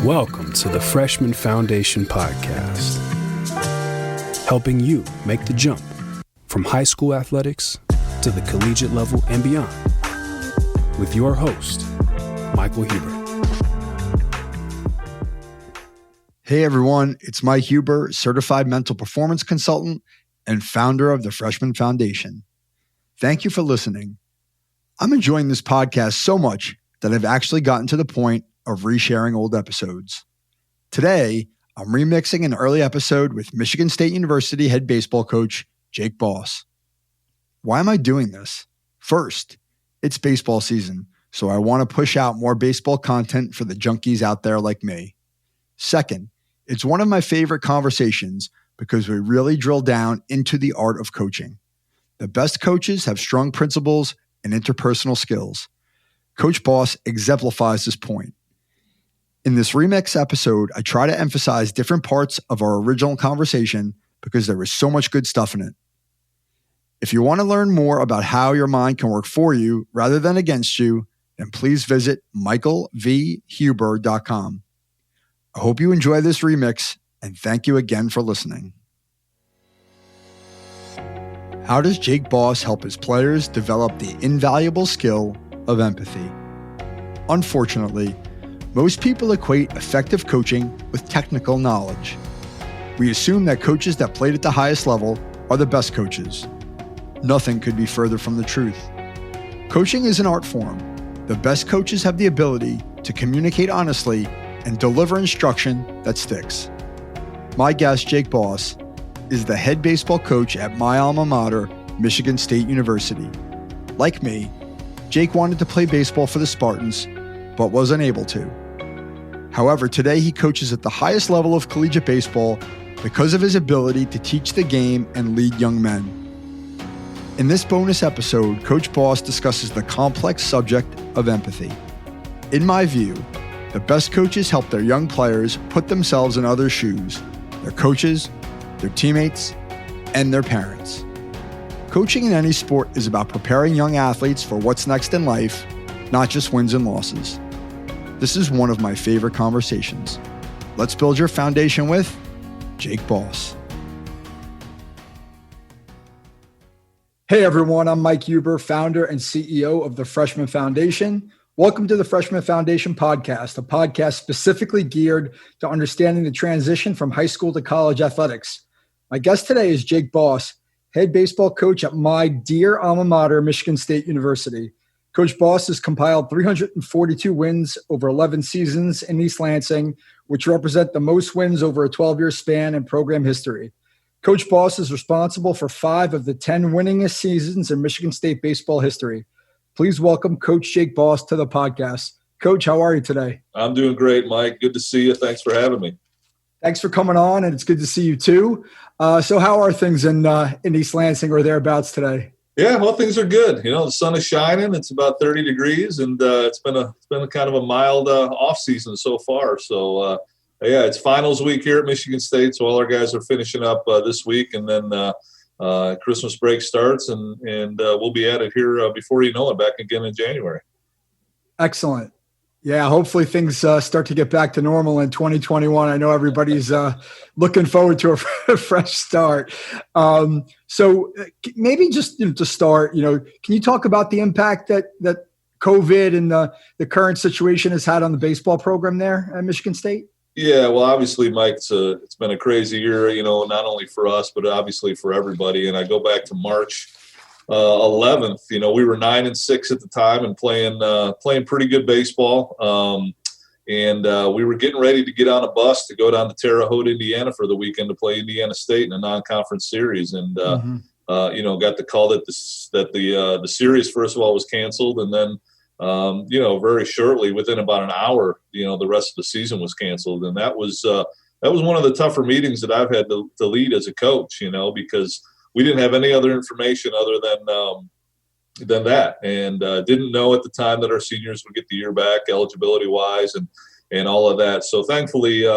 Welcome to the Freshman Foundation Podcast, helping you make the jump from high school athletics to the collegiate level and beyond, with your host, Michael Huber. Hey everyone, it's Mike Huber, certified mental performance consultant and founder of the Freshman Foundation. Thank you for listening. I'm enjoying this podcast so much that I've actually gotten to the point of resharing old episodes. Today, I'm remixing an early episode with Michigan State University head baseball coach Jake Boss. Why am I doing this? First, it's baseball season, so I want to push out more baseball content for the junkies out there like me. Second, it's one of my favorite conversations because we really drill down into the art of coaching. The best coaches have strong principles and interpersonal skills. Coach Boss exemplifies this point. In this remix episode, I try to emphasize different parts of our original conversation because there was so much good stuff in it. If you want to learn more about how your mind can work for you rather than against you, then please visit michaelvhuber.com. I hope you enjoy this remix, and thank you again for listening. How does Jake Boss help his players develop the invaluable skill of empathy? Unfortunately, most people equate effective coaching with technical knowledge. We assume that coaches that played at the highest level are the best coaches. Nothing could be further from the truth. Coaching is an art form. The best coaches have the ability to communicate honestly and deliver instruction that sticks. My guest, Jake Boss, is the head baseball coach at my alma mater, Michigan State University. Like me, Jake wanted to play baseball for the Spartans, but was unable to. However, today he coaches at the highest level of collegiate baseball because of his ability to teach the game and lead young men. In this bonus episode, Coach Boss discusses the complex subject of empathy. In my view, the best coaches help their young players put themselves in others' shoes, their coaches, their teammates, and their parents. Coaching in any sport is about preparing young athletes for what's next in life, not just wins and losses. This is one of my favorite conversations. Let's build your foundation with Jake Boss. Hey everyone, I'm Mike Huber, founder and CEO of the Freshman Foundation. Welcome to the Freshman Foundation Podcast, a podcast specifically geared to understanding the transition from high school to college athletics. My guest today is Jake Boss, head baseball coach at my dear alma mater, Michigan State University. Coach Boss has compiled 342 wins over 11 seasons in East Lansing, which represent the most wins over a 12-year span in program history. Coach Boss is responsible for 5 of the 10 winningest seasons in Michigan State baseball history. Please welcome Coach Jake Boss to the podcast. Coach, how are you today? I'm doing great, Mike. Good to see you. Thanks for having me. Thanks for coming on, and it's good to see you too. So how are things in East Lansing or thereabouts today? Yeah, well, things are good. You know, the sun is shining. It's about 30 degrees, and it's been a kind of a mild off season so far. So, yeah, it's finals week here at Michigan State, so all our guys are finishing up this week, and then Christmas break starts, and we'll be at it here before you know it, back again in January. Excellent. Yeah, hopefully things start to get back to normal in 2021. I know everybody's looking forward to a fresh start. So maybe just to start, can you talk about the impact that COVID and the current situation has had on the baseball program there at Michigan State? Yeah, well, obviously, Mike, it's been a crazy year, not only for us, but obviously for everybody. And I go back to March 11th, we were 9-6 at the time and playing pretty good baseball. And we were getting ready to get on a bus to go down to Terre Haute, Indiana for the weekend to play Indiana State in a non-conference series. And, got the call that the series, first of all, was canceled. And then, very shortly, within about an hour, the rest of the season was canceled. And that was one of the tougher meetings that I've had to lead as a coach, because we didn't have any other information other than that, and didn't know at the time that our seniors would get the year back eligibility-wise and all of that. So thankfully,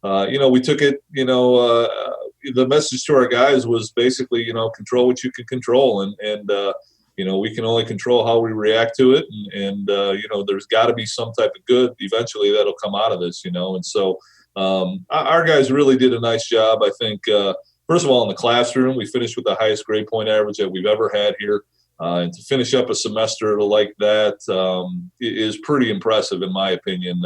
we took it. The message to our guys was basically, control what you can control, and we can only control how we react to it. And there's got to be some type of good eventually that'll come out of this, And so our guys really did a nice job. I think, first of all, in the classroom, we finished with the highest grade point average that we've ever had here. And to finish up a semester like that is pretty impressive, in my opinion.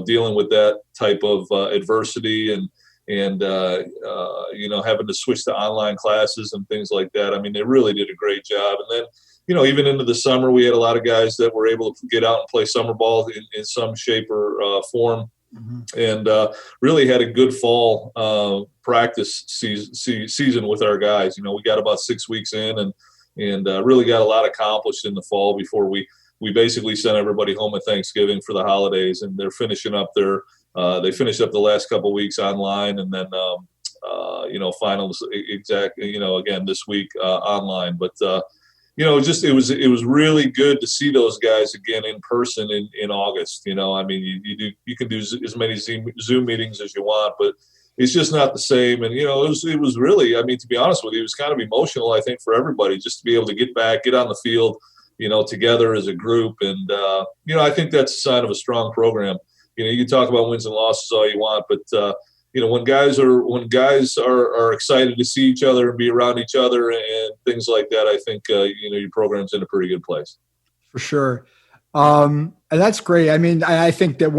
Dealing with that type of adversity and having to switch to online classes and things like that. I mean, they really did a great job. And then, even into the summer, we had a lot of guys that were able to get out and play summer ball in some shape or form. Mm-hmm. And really had a good fall practice season with our guys. We got about 6 weeks in and really got a lot accomplished in the fall before we basically sent everybody home at Thanksgiving for the holidays, and they're finishing up they finished up the last couple of weeks online, and then finals again this week online. But it was really good to see those guys again in person in August. I mean, you can do as many Zoom meetings as you want, but it's just not the same. And it was really, I mean, to be honest with you, it was kind of emotional, I think, for everybody just to be able to get on the field, together as a group. And I think that's a sign of a strong program. You can talk about wins and losses all you want, but when guys are excited to see each other and be around each other and things like that, I think your program's in a pretty good place. For sure. And that's great. I mean, I think that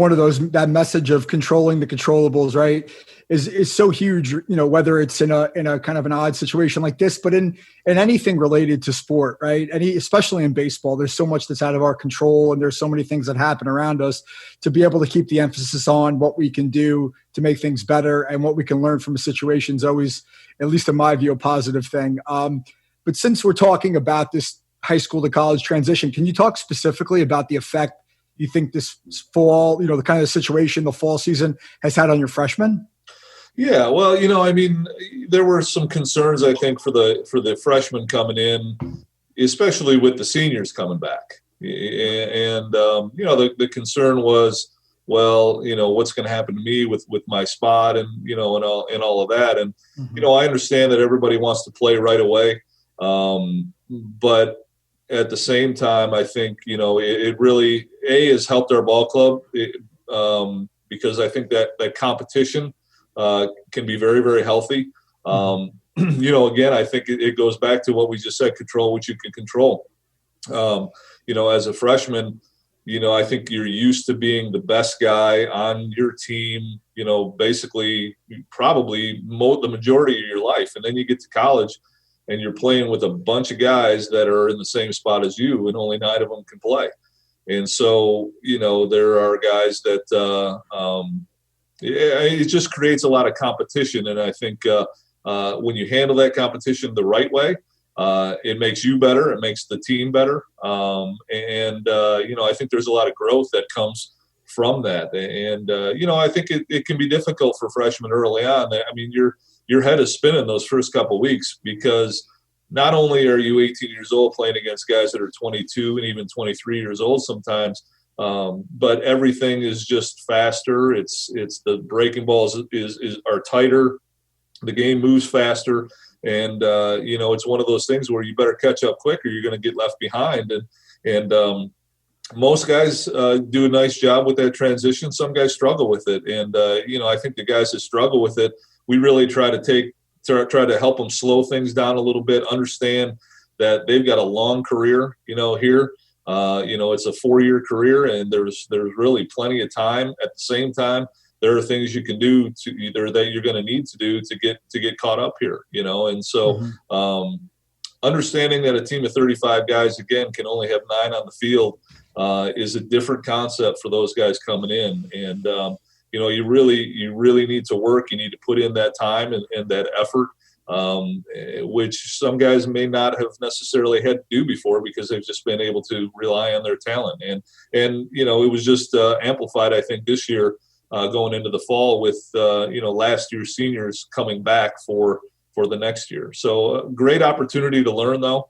that message of controlling the controllables, right, is so huge, whether it's in a kind of an odd situation like this, but in anything related to sport, right? And especially in baseball, there's so much that's out of our control, and there's so many things that happen around us. To be able to keep the emphasis on what we can do to make things better and what we can learn from a situation is always, at least in my view, a positive thing. But since we're talking about this high school to college transition, can you talk specifically about the effect you think this fall, the kind of situation the fall season has had on your freshmen? Yeah, well, I mean, there were some concerns, I think, for the freshmen coming in, especially with the seniors coming back. And the concern was, well, what's going to happen to me with my spot and and all of that. And mm-hmm. I understand that everybody wants to play right away, but at the same time, I think it really has helped our ball club because I think that competition can be very, very healthy. Again, I think it goes back to what we just said: control what you can control. As a freshman, I think you're used to being the best guy on your team. Basically, probably the majority of your life, and then you get to college. And you're playing with a bunch of guys that are in the same spot as you, and only 9 of them can play. And so, there are guys that it just creates a lot of competition. And I think when you handle that competition the right way, it makes you better. It makes the team better. I think there's a lot of growth that comes from that. And I think it can be difficult for freshmen early on. I mean, your head is spinning those first couple of weeks because not only are you 18 years old playing against guys that are 22 and even 23 years old sometimes, but everything is just faster. It's the breaking balls are tighter. The game moves faster. And, it's one of those things where you better catch up quick or you're going to get left behind. And most guys do a nice job with that transition. Some guys struggle with it. And, I think the guys that struggle with it, we really try to help them slow things down a little bit, understand that they've got a long career, here. It's a 4-year career, and there's really plenty of time. At the same time, there are things you can do that you're going to need to do to get caught up here, And so understanding that a team of 35 guys, again, can only have 9 on the field is a different concept for those guys coming in. And, you really need to work. You need to put in that time and that effort, which some guys may not have necessarily had to do before because they've just been able to rely on their talent. And it was just amplified, I think, this year going into the fall with, last year's seniors coming back for the next year. So great opportunity to learn, though.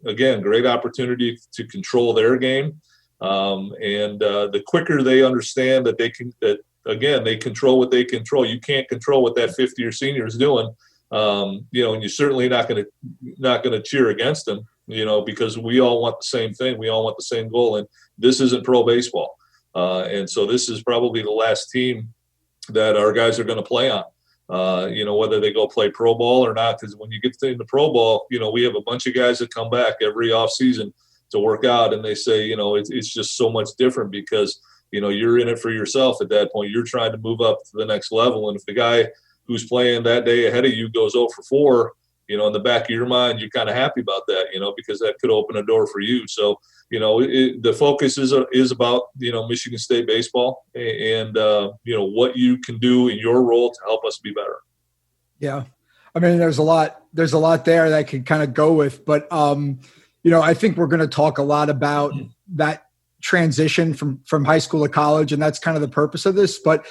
Again, great opportunity to control their game. And the quicker they understand that they control what they control. You can't control what that 50-year senior is doing, and you're certainly not going to cheer against them. because we all want the same thing. We all want the same goal. And this isn't pro baseball. And so this is probably the last team that our guys are going to play on, whether they go play pro ball or not. Because when you get into pro ball, we have a bunch of guys that come back every off season to work out. And they say, it's just so much different because, you're in it for yourself at that point. You're trying to move up to the next level. And if the guy who's playing that day ahead of you goes 0 for 4, in the back of your mind, you're kind of happy about that, because that could open a door for you. So, the focus is about, Michigan State baseball and what you can do in your role to help us be better. Yeah. I mean, there's a lot there that I could kind of go with, but, I think we're going to talk a lot about that transition from high school to college, and that's kind of the purpose of this. But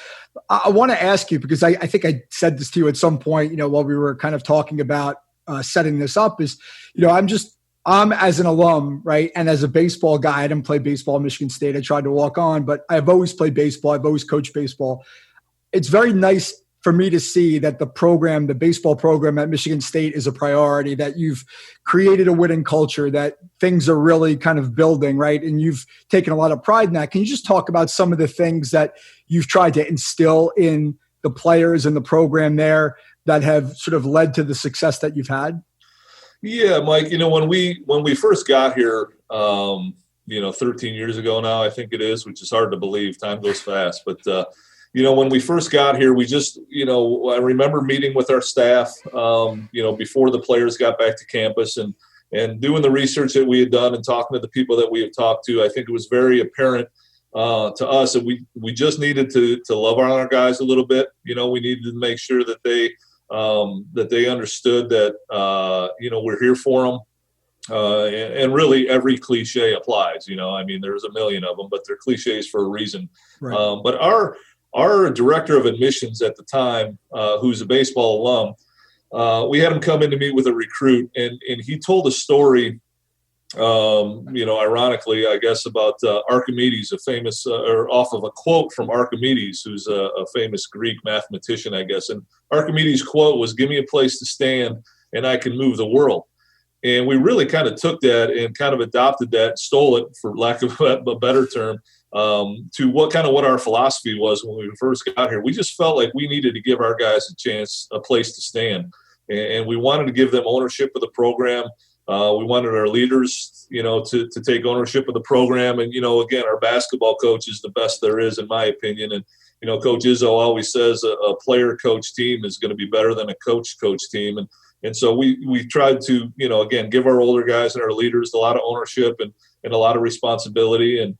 I want to ask you, because I think I said this to you at some point, while we were kind of talking about setting this up, is, I'm as an alum, right? And as a baseball guy, I didn't play baseball at Michigan State. I tried to walk on, but I've always played baseball. I've always coached baseball. It's very nice for me to see that the baseball program at Michigan State is a priority, that you've created a winning culture, that things are really kind of building, right? And you've taken a lot of pride in that. Can you just talk about some of the things that you've tried to instill in the players and the program there that have sort of led to the success that you've had? Yeah, Mike, when we first got here, 13 years ago now, I think it is, which is hard to believe. Time goes fast. But, when we first got here, we just, I remember meeting with our staff, before the players got back to campus and doing the research that we had done and talking to the people that we have talked to. I think it was very apparent to us that we just needed to love on our guys a little bit. We needed to make sure that they understood that, we're here for them. And really every cliche applies, there's a million of them, but they're cliches for a reason. Right. But our director of admissions at the time, who's a baseball alum, we had him come in to meet with a recruit, and he told a story, ironically, I guess, about Archimedes, a famous, or off of a quote from Archimedes, who's a famous Greek mathematician, I guess. And Archimedes' quote was, "Give me a place to stand and I can move the world." And we really kind of took that and kind of adopted that, stole it, for lack of a better term, to what our philosophy was when we first got here. We just felt like we needed to give our guys a place to stand. And we wanted to give them ownership of the program. We wanted our leaders, to take ownership of the program. And, again, our basketball coach is the best there is, in my opinion. And, Coach Izzo always says a player-coach team is going to be better than a coach-coach team. And so we tried to, again, give our older guys and our leaders a lot of ownership and a lot of responsibility. And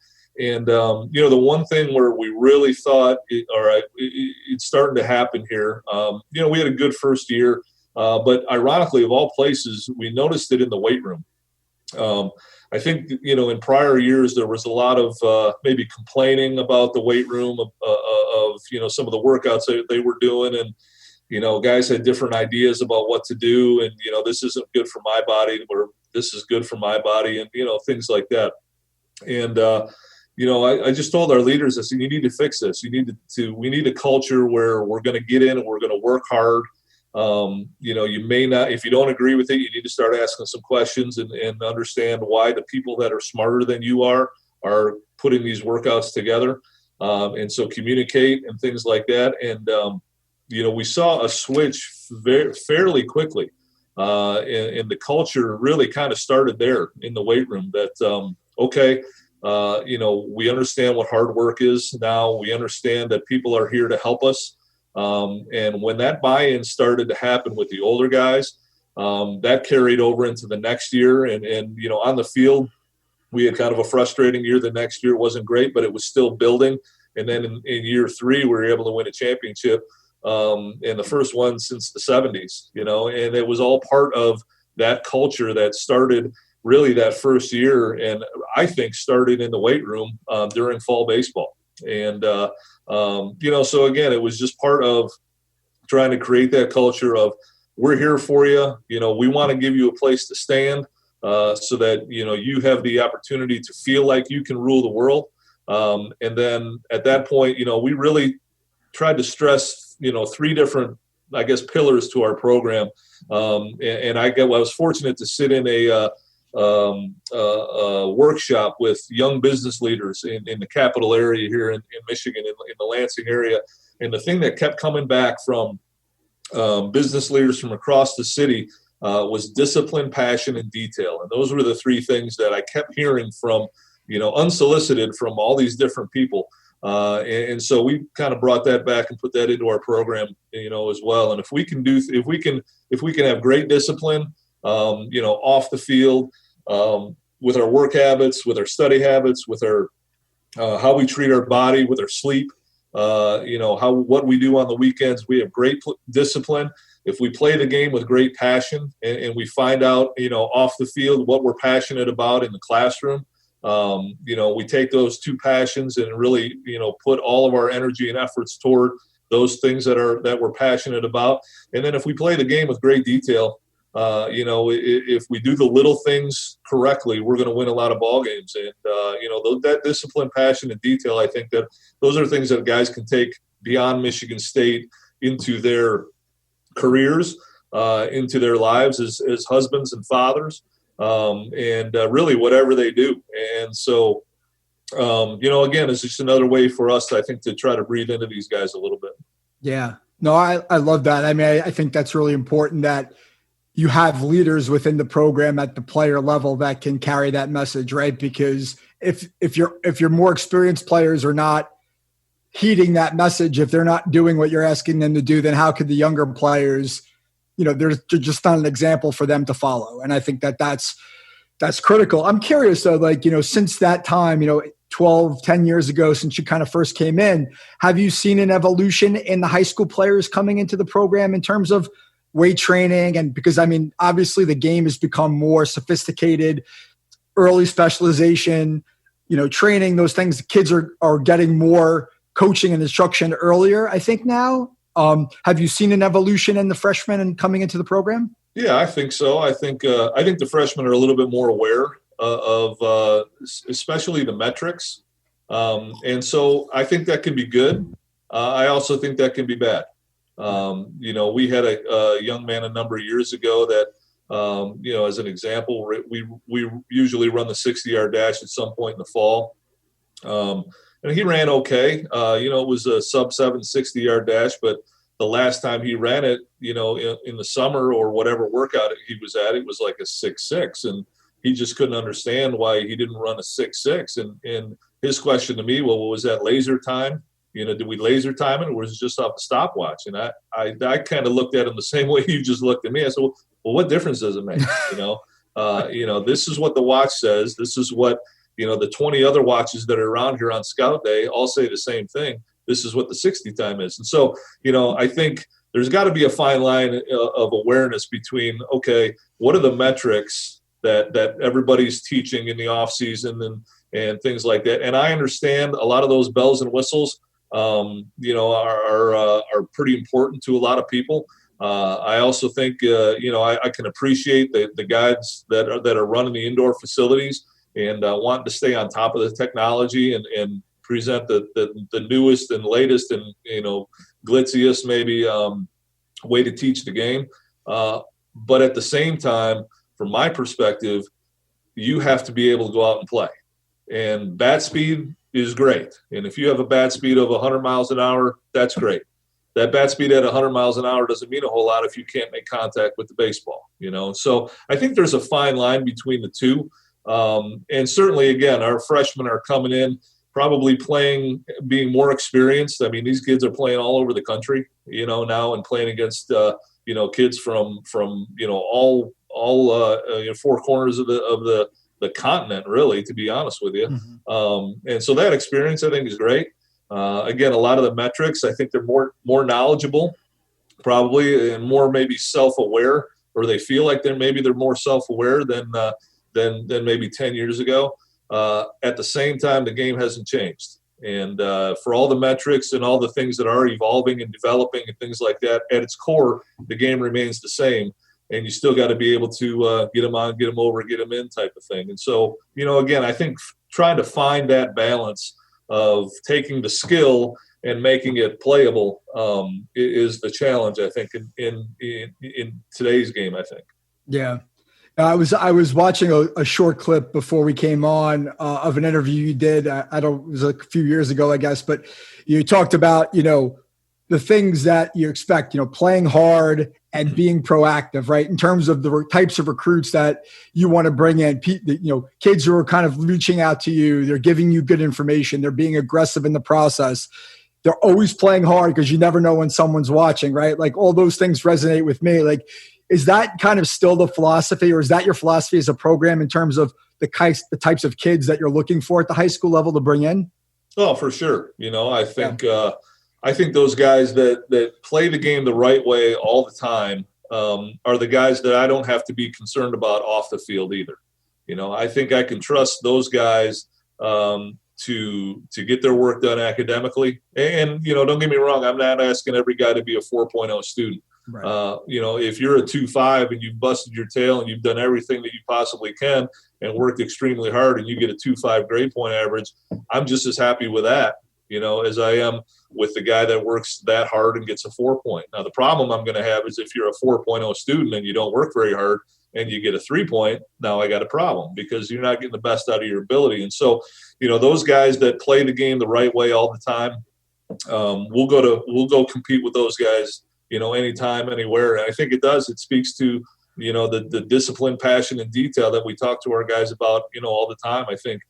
the one thing where we really thought, it's starting to happen here. We had a good first year, but ironically, of all places, we noticed it in the weight room. I think, in prior years, there was a lot of maybe complaining about the weight room of some of the workouts that they were doing. And, guys had different ideas about what to do. And, this isn't good for my body, or this is good for my body, and, things like that. And, I just told our leaders, I said, you need to fix this. We need a culture where we're going to get in and we're going to work hard. You may not, if you don't agree with it, you need to start asking some questions and understand why the people that are smarter than you are putting these workouts together. And so communicate and things like that. And, we saw a switch fairly quickly. And the culture really kind of started there in the weight room that, we understand what hard work is now. We understand that people are here to help us. And when that buy-in started to happen with the older guys, that carried over into the next year. And on the field, we had kind of a frustrating year. The next year wasn't great, but it was still building. And then in year 3, we were able to win a championship, and the first one since the 70s, and it was all part of that culture that started really that first year, and I think started in the weight room during fall baseball. And, so again, it was just part of trying to create that culture of, we're here for you. We want to give you a place to stand so that, you have the opportunity to feel like you can rule the world. And then at that point, we really tried to stress, 3 different, I guess, pillars to our program. And I was fortunate to sit in a workshop with young business leaders in the capital area here in Michigan, in the Lansing area. And the thing that kept coming back from business leaders from across the city was discipline, passion, and detail. And those were the three things that I kept hearing from, unsolicited from all these different people. And so we kind of brought that back and put that into our program, as well. And if we can have great discipline, off the field, with our work habits, with our study habits, with our how we treat our body, with our sleep, what we do on the weekends, we have great discipline. If we play the game with great passion and we find out, off the field what we're passionate about in the classroom, we take those two passions and really, put all of our energy and efforts toward those things that we're passionate about. And then if we play the game with great detail, if we do the little things correctly, we're going to win a lot of ball games. And, that discipline, passion, and detail, I think that those are things that guys can take beyond Michigan State into their careers, into their lives as husbands and fathers, and really whatever they do. And so, again, it's just another way for us, I think, to try to breathe into these guys a little bit. Yeah. No, I love that. I mean, I think that's really important that you have leaders within the program at the player level that can carry that message, right? Because if your more experienced players are not heeding that message, if they're not doing what you're asking them to do, then how could the younger players, they're just not an example for them to follow. And I think that's critical. I'm curious though, since that time, 10 years ago, since you kind of first came in, have you seen an evolution in the high school players coming into the program in terms of weight training? And because, obviously the game has become more sophisticated, early specialization, training, those things, the kids are getting more coaching and instruction earlier, I think now. Have you seen an evolution in the freshmen and coming into the program? Yeah, I think so. I think the freshmen are a little bit more aware of especially the metrics. And so I think that can be good. I also think that can be bad. We had a young man a number of years ago that, as an example, we usually run the 60-yard dash at some point in the fall. And he ran okay. It was a sub-7 60-yard dash, but the last time he ran it, in the summer or whatever workout he was at, it was like a 6.6, and he just couldn't understand why he didn't run a 6.6. And his question to me, well, was that laser time? Did we laser time it, or was it just off the stopwatch? And I kind of looked at him the same way you just looked at me. I said, well, what difference does it make? This is what the watch says. This is what, the 20 other watches that are around here on Scout Day all say the same thing. This is what the 60 time is. And so, I think there's got to be a fine line of awareness between, okay, what are the metrics that everybody's teaching in the off season and things like that. And I understand a lot of those bells and whistles, are pretty important to a lot of people. I also think, I can appreciate the guys that are running the indoor facilities and wanting to stay on top of the technology and present the newest and latest and, glitziest maybe way to teach the game. But at the same time, from my perspective, you have to be able to go out and play. And bat speed is great. And if you have a bat speed of 100 miles an hour, that's great. That bat speed at 100 miles an hour doesn't mean a whole lot if you can't make contact with the baseball, So I think there's a fine line between the two. And certainly, again, our freshmen are coming in probably playing, being more experienced. These kids are playing all over the country, now and playing against, kids from all four corners of the continent, really, to be honest with you. Mm-hmm. And so that experience, I think, is great. Again, a lot of the metrics, I think they're more knowledgeable, probably, and more maybe self-aware, or they feel like they're more self-aware than maybe 10 years ago. At the same time, the game hasn't changed. And for all the metrics and all the things that are evolving and developing and things like that, at its core, the game remains the same. And you still got to be able to get them on, get them over, get them in type of thing. And so, again, I think trying to find that balance of taking the skill and making it playable is the challenge, I think, in today's game, I think. Yeah. I was watching a short clip before we came on of an interview you did. It was a few years ago, I guess, but you talked about, the things that you expect, playing hard and being proactive, right? In terms of the types of recruits that you want to bring in, kids who are kind of reaching out to you, they're giving you good information, they're being aggressive in the process. They're always playing hard because you never know when someone's watching, right? Like all those things resonate with me. Like, is that kind of still the philosophy, or is that your philosophy as a program in terms of the types of kids that you're looking for at the high school level to bring in? Oh, for sure. I think those guys that play the game the right way all the time are the guys that I don't have to be concerned about off the field either. I think I can trust those guys to get their work done academically. And, don't get me wrong, I'm not asking every guy to be a 4.0 student. Right. If you're a 2.5 and you've busted your tail and you've done everything that you possibly can and worked extremely hard and you get a 2.5 grade point average, I'm just as happy with that, as I am with the guy that works that hard and gets a 4 point. Now, the problem I'm going to have is if you're a 4.0 student and you don't work very hard and you get a 3 point, now I got a problem because you're not getting the best out of your ability. And so, those guys that play the game the right way all the time, we'll go compete with those guys, anytime, anywhere. And I think it speaks to, the discipline, passion, and detail that we talk to our guys about, all the time. I think,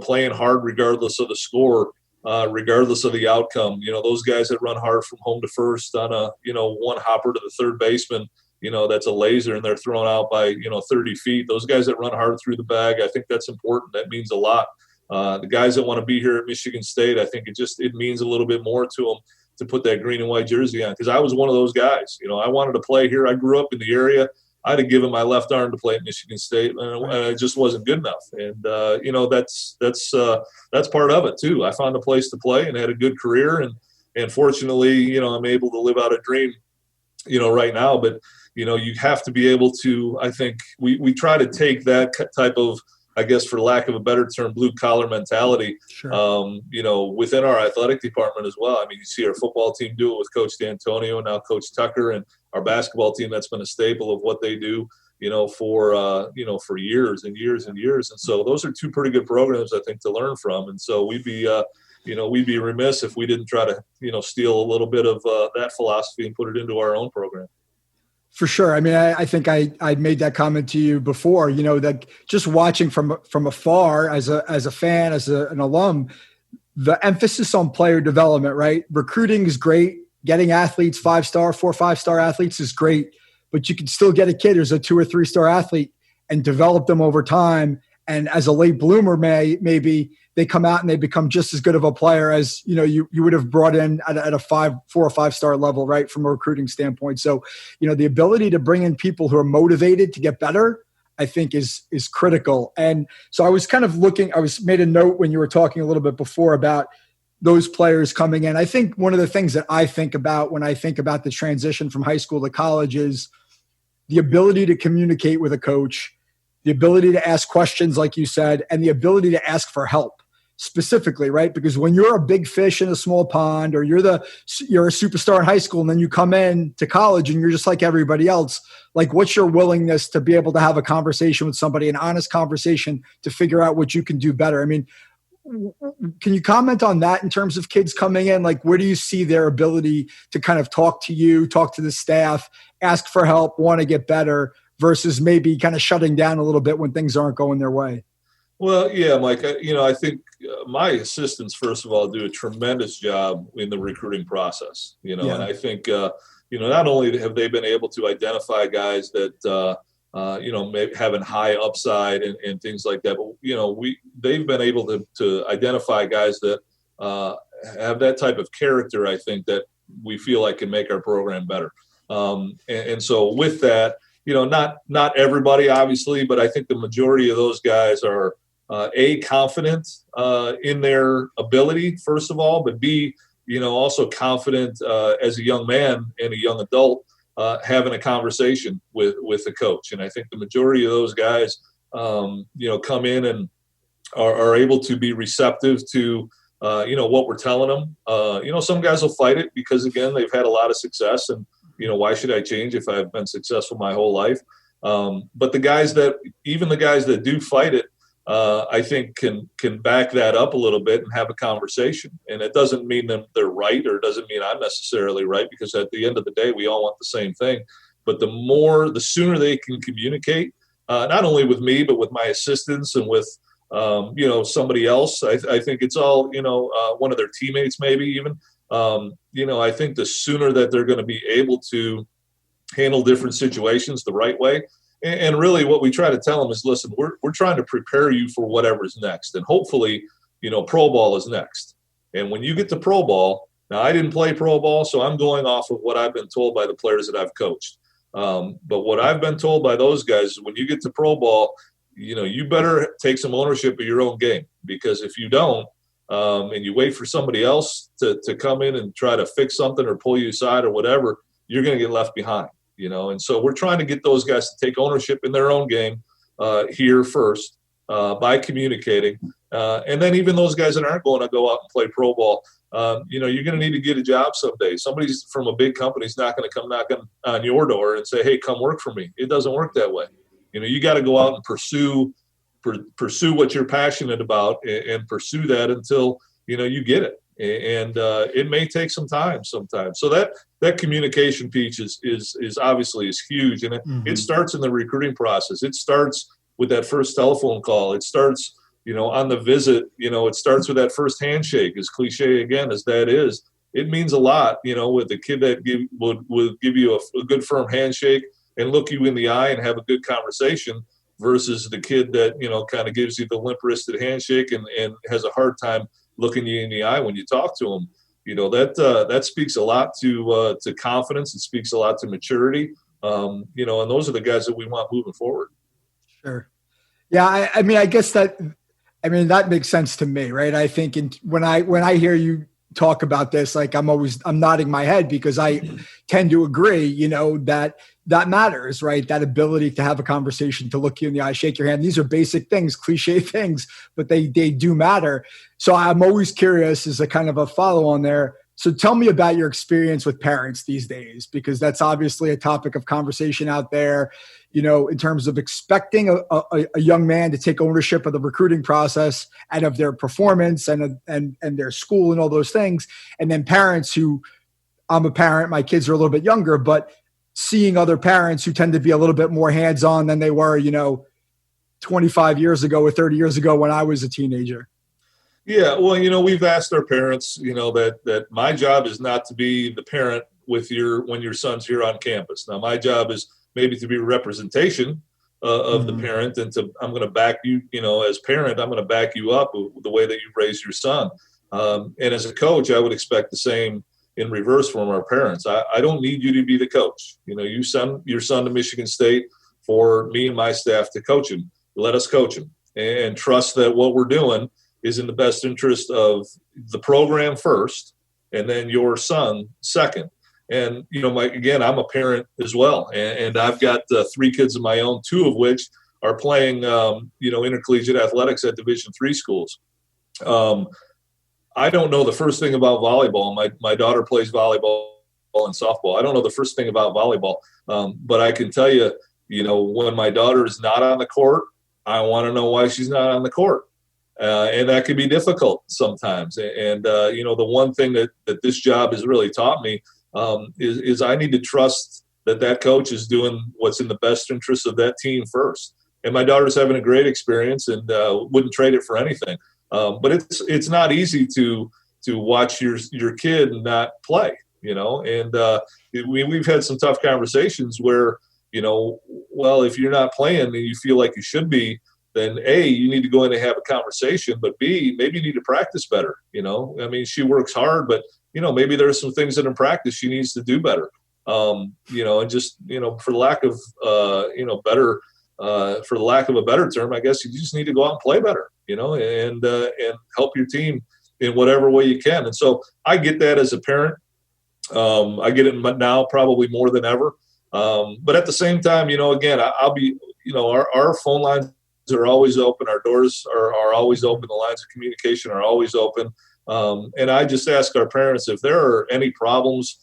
playing hard regardless of the score, regardless of the outcome, those guys that run hard from home to first on a, one hopper to the third baseman, that's a laser and they're thrown out by, 30 feet. Those guys that run hard through the bag, I think that's important. That means a lot. The guys that want to be here at Michigan State, I think it means a little bit more to them to put that green and white jersey on, because I was one of those guys. I wanted to play here. I grew up in the area. I'd have given my left arm to play at Michigan State, and it just wasn't good enough. And that's part of it too. I found a place to play and had a good career, and fortunately, I'm able to live out a dream, right now. But you have to be able to. I think we try to take that type of, I guess, for lack of a better term, blue collar mentality, sure. Within our athletic department as well. I mean, you see our football team do it with Coach D'Antonio and now Coach Tucker, and our basketball team, that's been a staple of what they do, for years and years and years. And so those are two pretty good programs, I think, to learn from. And so we'd be remiss if we didn't try to, steal a little bit of that philosophy and put it into our own program. For sure. I mean, I think I made that comment to you before, that just watching from afar as a fan, as an alum, the emphasis on player development, right? Recruiting is great. Getting athletes, 5-star, 4 5-star athletes is great, but you can still get a kid who's a 2 or 3-star athlete and develop them over time. And as a late bloomer, maybe they come out and they become just as good of a player as, you would have brought in at a 4 or 5-star level, right? From a recruiting standpoint. So, the ability to bring in people who are motivated to get better, I think is critical. And so I was kind of made a note when you were talking a little bit before about those players coming in. I think one of the things that I think about when I think about the transition from high school to college is the ability to communicate with a coach, the ability to ask questions, like you said, and the ability to ask for help specifically, right? Because when you're a big fish in a small pond, or you're a superstar in high school, and then you come in to college and you're just like everybody else, like, what's your willingness to be able to have a conversation with somebody, an honest conversation to figure out what you can do better? I mean, can you comment on that in terms of kids coming in? Like, where do you see their ability to kind of talk to you, talk to the staff, ask for help, want to get better, versus maybe kind of shutting down a little bit when things aren't going their way? Well, yeah, Mike, I think my assistants, first of all, do a tremendous job in the recruiting process, And I think, not only have they been able to identify guys that, maybe having high upside and things like that, but, they've been able to identify guys that have that type of character, I think, that we feel like can make our program better. And so with that, not everybody, obviously, but I think the majority of those guys are, confident in their ability, first of all, but B, also confident as a young man and a young adult having a conversation with the coach. And I think the majority of those guys, come in and are able to be receptive to, what we're telling them. Some guys will fight it because, again, they've had a lot of success, and, why should I change if I've been successful my whole life? But the guys that do fight it, I think can back that up a little bit and have a conversation. And it doesn't mean that they're right, or it doesn't mean I'm necessarily right, because at the end of the day, we all want the same thing. But the sooner they can communicate, not only with me, but with my assistants and with, somebody else. I think it's all, one of their teammates, maybe even, I think the sooner that they're going to be able to handle different situations the right way. And really what we try to tell them is, listen, we're trying to prepare you for whatever's next. And hopefully, pro ball is next. And when you get to pro ball, now I didn't play pro ball, so I'm going off of what I've been told by the players that I've coached. But what I've been told by those guys is, when you get to pro ball, you better take some ownership of your own game, because if you don't, and you wait for somebody else to come in and try to fix something or pull you aside or whatever, you're going to get left behind, And so we're trying to get those guys to take ownership in their own game here first by communicating. And then even those guys that aren't going to go out and play pro ball, you're going to need to get a job someday. Somebody from a big company is not going to come knocking on your door and say, hey, come work for me. It doesn't work that way. You got to go out and pursue what you're passionate about and pursue that until, you get it. And it may take some time sometimes. So that communication piece is obviously huge. And it starts in the recruiting process. It starts with that first telephone call. It starts, on the visit, it starts with that first handshake, as cliche again as that is. It means a lot, with the kid that would give you a good firm handshake and look you in the eye and have a good conversation, versus the kid that, kind of gives you the limp-wristed handshake and has a hard time looking you in the eye when you talk to them. That speaks a lot to confidence. It speaks a lot to maturity. And those are the guys that we want moving forward. Sure. Yeah. I mean, I guess that makes sense to me, right? I think when I hear you talk about this, like I'm nodding my head, because I tend to agree, that matters, right? That ability to have a conversation, to look you in the eye, shake your hand. These are basic things, cliche things, but they do matter. So I'm always curious, as a kind of a follow on there. So tell me about your experience with parents these days, because that's obviously a topic of conversation out there, in terms of expecting a young man to take ownership of the recruiting process and of their performance and their school and all those things. And then parents who, I'm a parent, my kids are a little bit younger, but seeing other parents who tend to be a little bit more hands-on than they were, 25 years ago or 30 years ago when I was a teenager. Yeah, well, we've asked our parents, that my job is not to be the parent when your son's here on campus. Now, my job is maybe to be a representation of the parent, and I'm going to back you, as parent, I'm going to back you up with the way that you raise your son. And as a coach, I would expect the same in reverse from our parents. I don't need you to be the coach. You send your son to Michigan State for me and my staff to coach him. Let us coach him and trust that what we're doing is in the best interest of the program first, and then your son second. And, I'm a parent as well. And I've got 3 kids of my own, 2 of which are playing, intercollegiate athletics at Division III schools. I don't know the first thing about volleyball. My daughter plays volleyball and softball. I don't know the first thing about volleyball. But I can tell you, when my daughter is not on the court, I want to know why she's not on the court. And that can be difficult sometimes. And the one thing that this job has really taught me is I need to trust that coach is doing what's in the best interest of that team first. And my daughter's having a great experience and wouldn't trade it for anything. But it's not easy to watch your kid not play, and we've had some tough conversations where, well, if you're not playing and you feel like you should be, then A, you need to go in and have a conversation, but B, maybe you need to practice better. She works hard, but, maybe there's some things that in practice she needs to do better. And just, for the lack of, for the lack of a better term, I guess you just need to go out and play better, and help your team in whatever way you can. And so I get that as a parent. I get it now probably more than ever. But at the same time, again, I'll be, our phone lines are always open. Our doors are always open. The lines of communication are always open. And I just ask our parents if there are any problems,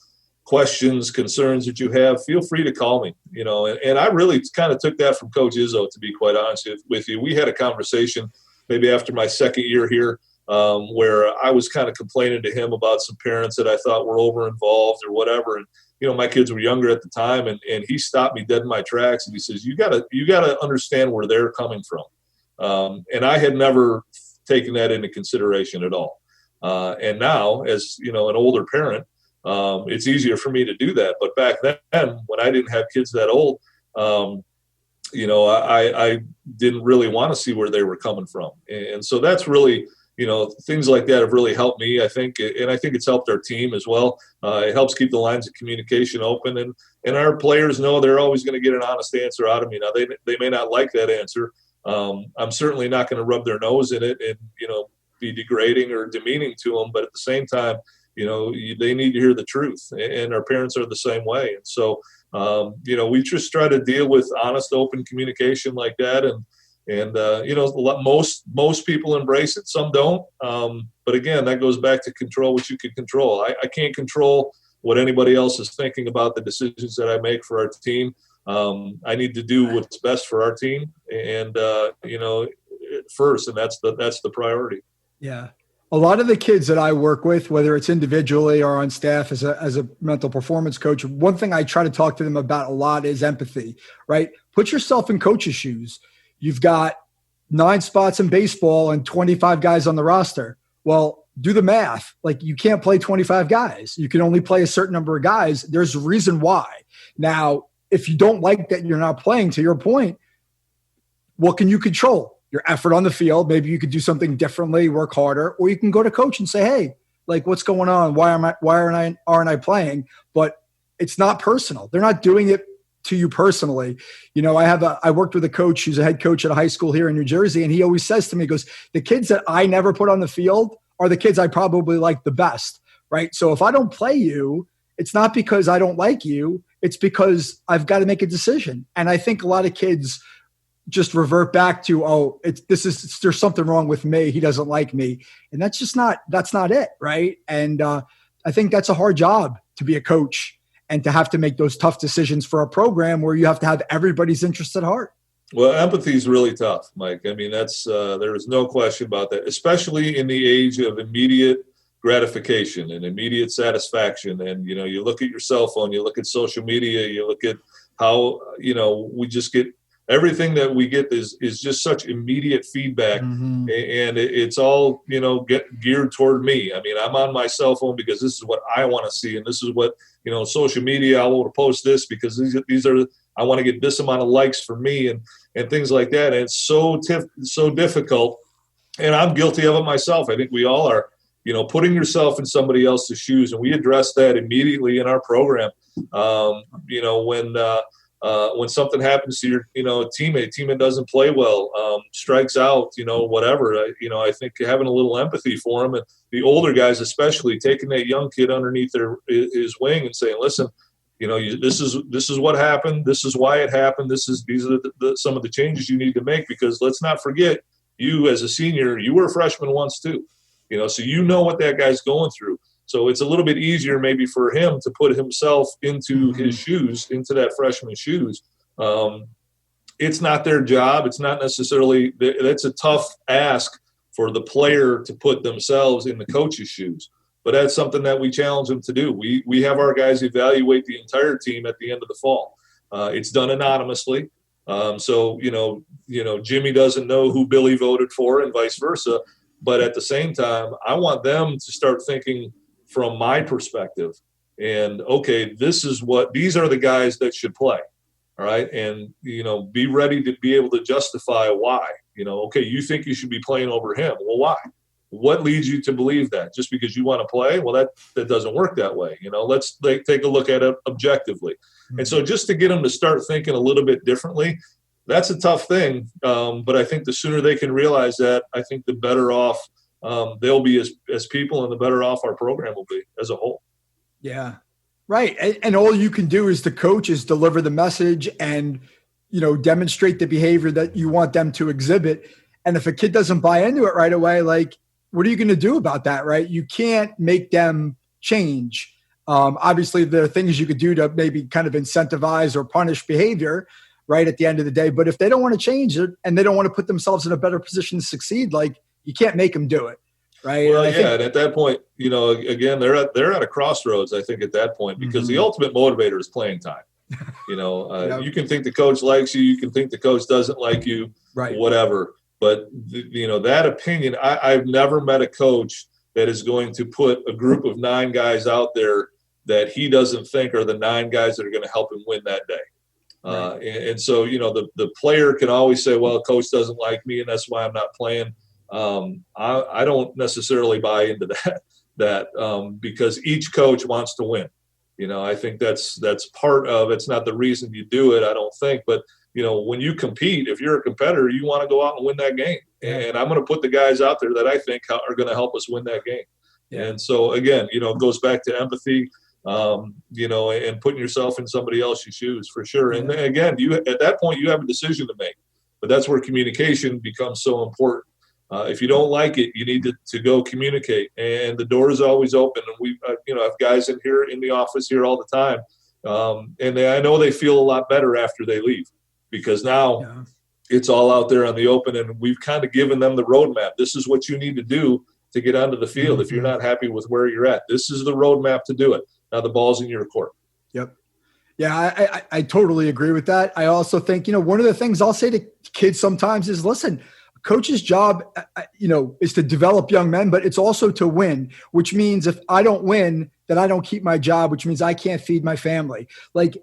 questions, concerns that you have, feel free to call me, and I really kind of took that from Coach Izzo, to be quite honest with you. We had a conversation maybe after my second year here, where I was kind of complaining to him about some parents that I thought were over involved or whatever. And, my kids were younger at the time, and he stopped me dead in my tracks. And he says, you gotta understand where they're coming from. And I had never taken that into consideration at all. And now, as an older parent, it's easier for me to do that. But back then, when I didn't have kids that old, I didn't really want to see where they were coming from. And so that's really, things like that have really helped me, I think. And I think it's helped our team as well. It helps keep the lines of communication open. And our players know they're always going to get an honest answer out of me. Now, they may not like that answer. I'm certainly not going to rub their nose in it and, be degrading or demeaning to them. But at the same time, they need to hear the truth. And our parents are the same way. And so, we just try to deal with honest, open communication like that. And most people embrace it. Some don't. But again, that goes back to control what you can control. I can't control what anybody else is thinking about the decisions that I make for our team. I need to do what's best for our team and, first, and that's the priority. Yeah. A lot of the kids that I work with, whether it's individually or on staff as a mental performance coach, one thing I try to talk to them about a lot is empathy, right? Put yourself in coach's shoes. You've got 9 spots in baseball and 25 guys on the roster. Well, do the math. Like, you can't play 25 guys. You can only play a certain number of guys. There's a reason why. Now, if you don't like that you're not playing, to your point, what can you control? Your effort on the field. Maybe you could do something differently, work harder, or you can go to coach and say, hey, like, what's going on? Why aren't I playing? But it's not personal. They're not doing it to you personally. I worked with a coach who's a head coach at a high school here in New Jersey. And he always says to me, he goes, the kids that I never put on the field are the kids I probably like the best. Right. So if I don't play you, it's not because I don't like you. It's because I've got to make a decision. And I think a lot of kids just revert back to, there's something wrong with me. He doesn't like me. And that's not it. Right. And I think that's a hard job to be a coach and to have to make those tough decisions for a program where you have to have everybody's interest at heart. Well, empathy is really tough, Mike. I mean, that's there is no question about that, especially in the age of immediate gratification and immediate satisfaction. And, you look at your cell phone, you look at social media, you look at how, we just get everything that we get is just such immediate feedback. Mm-hmm. And it's all, get geared toward me. I mean, I'm on my cell phone because this is what I want to see. And this is what, social media, I want to post this because these are, I want to get this amount of likes for me and things like that. And it's so difficult. And I'm guilty of it myself. I think we all are, putting yourself in somebody else's shoes. And we address that immediately in our program. When something happens to your, teammate doesn't play well, strikes out, whatever, I think having a little empathy for him, and the older guys, especially, taking that young kid underneath his wing and saying, listen, this is what happened. This is why it happened. These are some of the changes you need to make, because let's not forget, you as a senior, you were a freshman once too, so what that guy's going through. So it's a little bit easier maybe for him to put himself into his shoes, into that freshman's shoes. It's not their job. It's not necessarily – that's a tough ask for the player to put themselves in the coach's shoes. But that's something that we challenge them to do. We have our guys evaluate the entire team at the end of the fall. It's done anonymously. So Jimmy doesn't know who Billy voted for and vice versa. But at the same time, I want them to start thinking – from my perspective, and okay, these are the guys that should play. All right. And, be ready to be able to justify why, okay, you think you should be playing over him. Well, why? What leads you to believe that? Just because you want to play? Well, that doesn't work that way. Let's take a look at it objectively. Mm-hmm. And so just to get them to start thinking a little bit differently, that's a tough thing. But I think the sooner they can realize that, I think the better off they'll be as people, and the better off our program will be as a whole. Yeah, right. And all you can do as the coach is deliver the message and, demonstrate the behavior that you want them to exhibit. And if a kid doesn't buy into it right away, like, what are you going to do about that, right? You can't make them change. Obviously, there are things you could do to maybe kind of incentivize or punish behavior, right, at the end of the day. But if they don't want to change it and they don't want to put themselves in a better position to succeed, like, you can't make them do it, right? Well, and at that point, again, they're at a crossroads, I think, at that point, because the ultimate motivator is playing time. You can think the coach likes you. You can think the coach doesn't like you, right? Whatever. But, that opinion, I've never met a coach that is going to put a group of 9 guys out there that he doesn't think are the 9 guys that are going to help him win that day. Right. And so, the player can always say, well, coach doesn't like me and that's why I'm not playing. I don't necessarily buy into that because each coach wants to win. I think that's part of it's not the reason you do it, I don't think. But, when you compete, if you're a competitor, you want to go out and win that game. And I'm going to put the guys out there that I think are going to help us win that game. Yeah. And so, again, it goes back to empathy, and putting yourself in somebody else's shoes for sure. And again, at that point, you have a decision to make. But that's where communication becomes so important. If you don't like it, you need to go communicate. And the door is always open. And we, have guys in here in the office here all the time. And I know they feel a lot better after they leave because now it's all out there on the open. And we've kind of given them the roadmap. This is what you need to do to get onto the field. If you're not happy with where you're at, this is the roadmap to do it. Now the ball's in your court. Yep. Yeah, I totally agree with that. I also think, one of the things I'll say to kids sometimes is, listen, coach's job, is to develop young men, but it's also to win, which means if I don't win, then I don't keep my job, which means I can't feed my family. Like,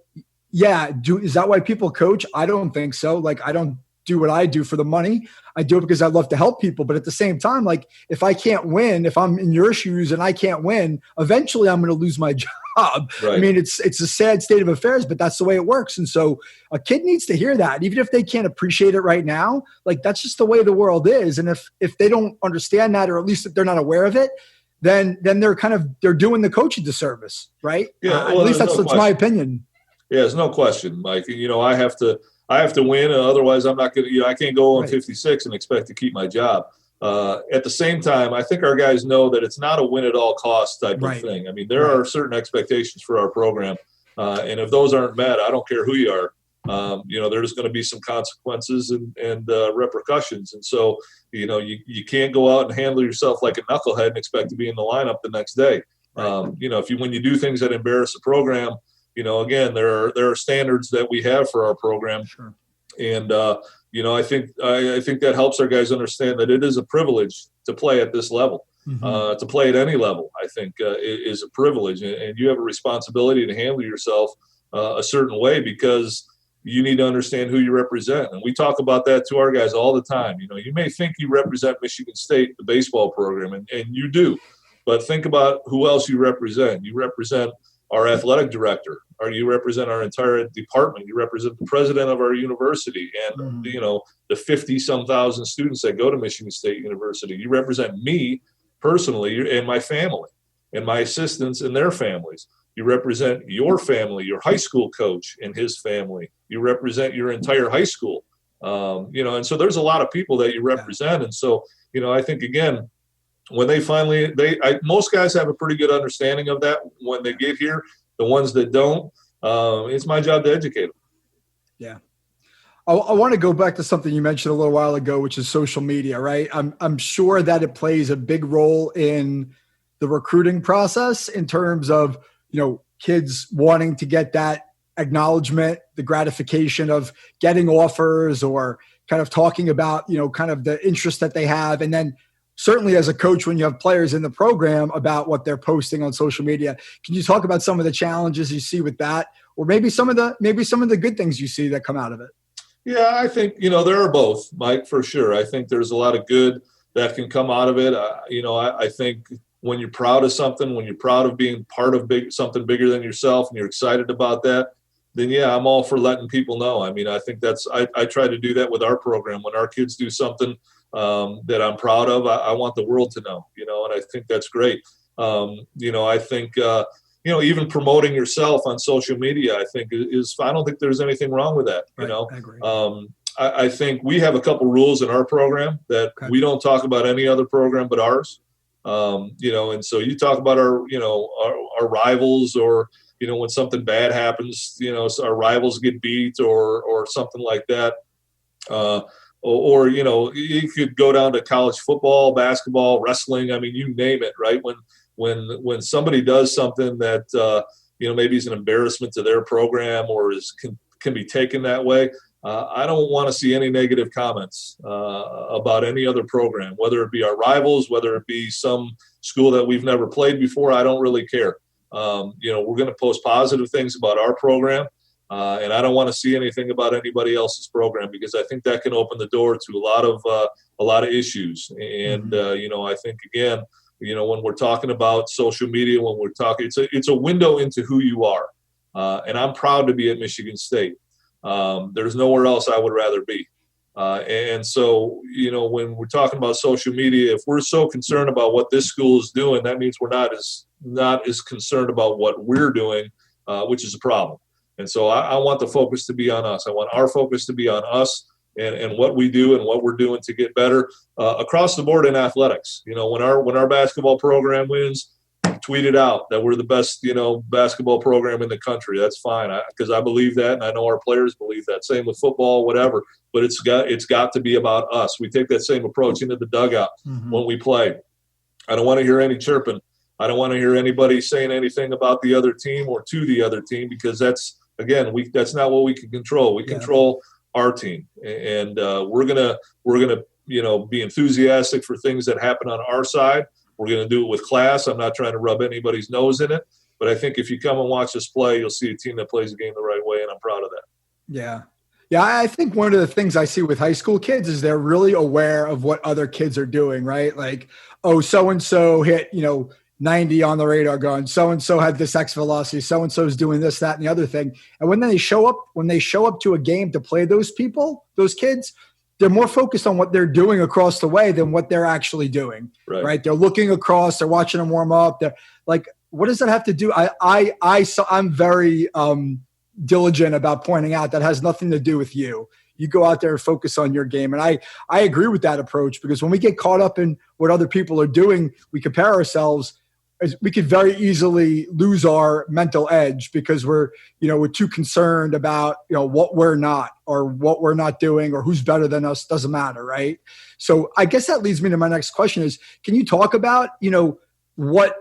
is that why people coach? I don't think so. Like, I don't do what I do for the money. I do it because I love to help people. But at the same time, like, if I can't win, if I'm in your shoes and I can't win, eventually I'm going to lose my job. Right. I mean, it's a sad state of affairs, but that's the way it works. And so a kid needs to hear that, even if they can't appreciate it right now. Like, that's just the way the world is. And if they don't understand that, or at least if they're not aware of it, then they're doing the coach a disservice, right? Yeah, at least that's my opinion. Yeah, there's no question, Mike. I have to win, otherwise I'm not going to. I can't go on 56 and expect to keep my job. At the same time, I think our guys know that it's not a win at all costs type of thing. I mean, there are certain expectations for our program, and if those aren't met, I don't care who you are. There's going to be some consequences and repercussions, and so you can't go out and handle yourself like a knucklehead and expect to be in the lineup the next day. When you do things that embarrass the program. Again, there are standards that we have for our program, and I think that helps our guys understand that it is a privilege to play at this level. To play at any level, I think, is a privilege, and you have a responsibility to handle yourself a certain way because you need to understand who you represent. And we talk about that to our guys all the time. You may think you represent Michigan State, the baseball program, and you do, but think about who else you represent. You represent our athletic director, or you represent our entire department. You represent the president of our university and, the 50-some thousand students that go to Michigan State University. You represent me personally and my family and my assistants and their families. You represent your family, your high school coach and his family. You represent your entire high school. And so there's a lot of people that you represent. And so, I think, again, when they finally, most guys have a pretty good understanding of that when they get here. The ones that don't, it's my job to educate them. Yeah. I want to go back to something you mentioned a little while ago, which is social media, right? I'm sure that it plays a big role in the recruiting process in terms of, kids wanting to get that acknowledgement, the gratification of getting offers or kind of talking about, kind of the interest that they have. And then certainly as a coach, when you have players in the program about what they're posting on social media, can you talk about some of the challenges you see with that, or maybe some of the good things you see that come out of it? Yeah, I think, there are both, Mike, for sure. I think there's a lot of good that can come out of it. I think when you're proud of something, when you're proud of being part of something bigger than yourself and you're excited about that, then yeah, I'm all for letting people know. I mean, I think I try to do that with our program. When our kids do something that I'm proud of, I want the world to know, and I think that's great. I think, even promoting yourself on social media, I think I don't think there's anything wrong with that. I agree. I think we have a couple rules in our program that we don't talk about any other program but ours. And so you talk about our rivals, or, when something bad happens, so our rivals get beat or something like that. You could go down to college football, basketball, wrestling. I mean, you name it, right? When somebody does something that, maybe is an embarrassment to their program or can be taken that way, I don't want to see any negative comments about any other program, whether it be our rivals, whether it be some school that we've never played before. I don't really care. We're going to post positive things about our program, and I don't want to see anything about anybody else's program, because I think that can open the door to a lot of issues. And I think, again, when we're talking about social media, when we're talking, it's a window into who you are, and I'm proud to be at Michigan State. There's nowhere else I would rather be. And so, when we're talking about social media, if we're so concerned about what this school is doing, that means we're not as concerned about what we're doing, which is a problem. And so I want the focus to be on us. I want our focus to be on us and what we do and what we're doing to get better across the board in athletics. When our basketball program wins, tweet it out that we're the best, basketball program in the country. That's fine, because I believe that, and I know our players believe that. Same with football, whatever. But it's got to be about us. We take that same approach into the dugout when we play. I don't want to hear any chirping. I don't want to hear anybody saying anything about the other team or to the other team, because that's not what we can control. We control our team, and we're gonna be enthusiastic for things that happen on our side. We're going to do it with class. I'm not trying to rub anybody's nose in it, but I think if you come and watch us play, you'll see a team that plays the game the right way, and I'm proud of that. Yeah. Yeah, I think one of the things I see with high school kids is they're really aware of what other kids are doing, right? Like, oh, so-and-so hit, 90 on the radar gun. So-and-so had this X velocity. So-and-so is doing this, that, and the other thing. And when they show up to a game to play those kids, they're more focused on what they're doing across the way than what they're actually doing, right? They're looking across, they're watching them warm up. They're like, what does that have to do? I'm very diligent about pointing out that has nothing to do with you. You go out there and focus on your game. And I agree with that approach, because when we get caught up in what other people are doing, we compare ourselves. We could very easily lose our mental edge because we're too concerned about, what we're not or what we're not doing or who's better than us. Doesn't matter. Right. So I guess that leads me to my next question is, can you talk about, what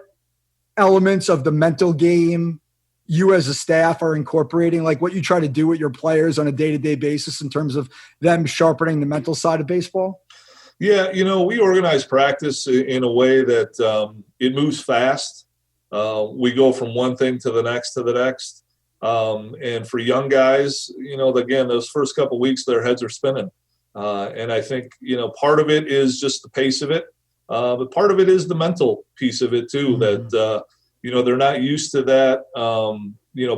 elements of the mental game you as a staff are incorporating, like what you try to do with your players on a day-to-day basis in terms of them sharpening the mental side of baseball? Yeah, we organize practice in a way that it moves fast. We go from one thing to the next And for young guys, again, those first couple of weeks, their heads are spinning. And I think, part of it is just the pace of it. But part of it is the mental piece of it too, that, they're not used to that,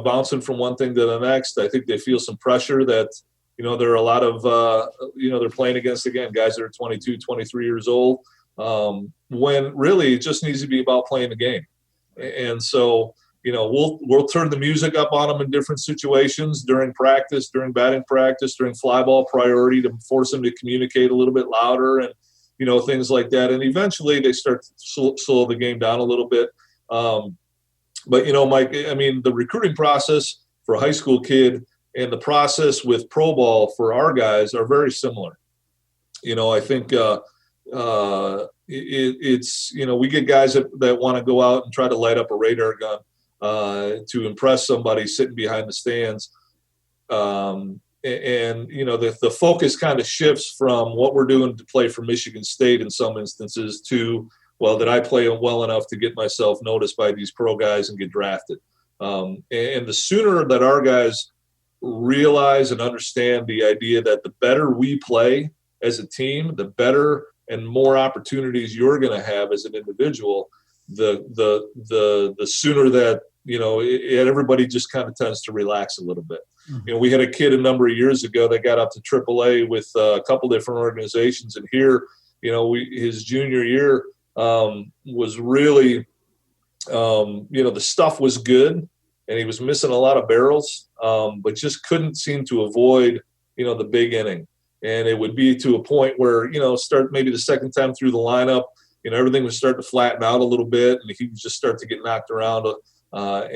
bouncing from one thing to the next. I think they feel some pressure that, there are a lot of, they're playing against, again, guys that are 22, 23 years old, when really it just needs to be about playing the game. And so, we'll turn the music up on them in different situations during practice, during batting practice, during fly ball priority to force them to communicate a little bit louder and, things like that. And eventually they start to slow the game down a little bit. But, Mike, the recruiting process for a high school kid and the process with pro ball for our guys are very similar. I think it's we get guys that want to go out and try to light up a radar gun to impress somebody sitting behind the stands. The focus kind of shifts from what we're doing to play for Michigan State in some instances to, well, did I play well enough to get myself noticed by these pro guys and get drafted? And the sooner that our guys realize and understand the idea that the better we play as a team, the better and more opportunities you're going to have as an individual, the sooner that, everybody just kind of tends to relax a little bit. Mm-hmm. We had a kid a number of years ago that got up to AAA with a couple different organizations. And here, his junior year was really, the stuff was good and he was missing a lot of barrels, but just couldn't seem to avoid, the big inning. And it would be to a point where, start maybe the second time through the lineup, everything was starting to flatten out a little bit, and he was just starting to get knocked around. I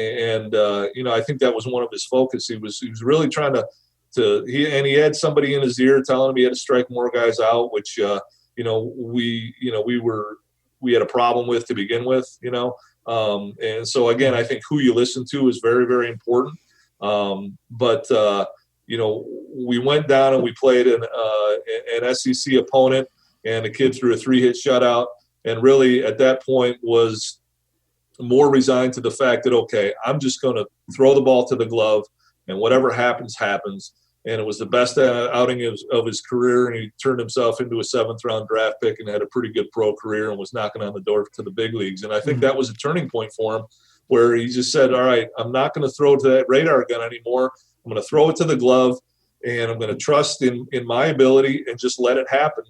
think that was one of his focus. He was really trying he had somebody in his ear telling him he had to strike more guys out, which we had a problem with to begin with, and so again, I think who you listen to is very, very important. We went down and we played an SEC opponent, and the kid threw a 3-hit shutout, and really at that point was more resigned to the fact that, okay, I'm just going to throw the ball to the glove, and whatever happens, happens. And it was the best outing of his career, and he turned himself into a 7th-round draft pick and had a pretty good pro career and was knocking on the door to the big leagues. And I think that was a turning point for him, where he just said, all right, I'm not going to throw to that radar gun anymore. I'm going to throw it to the glove, and I'm going to trust in my ability and just let it happen.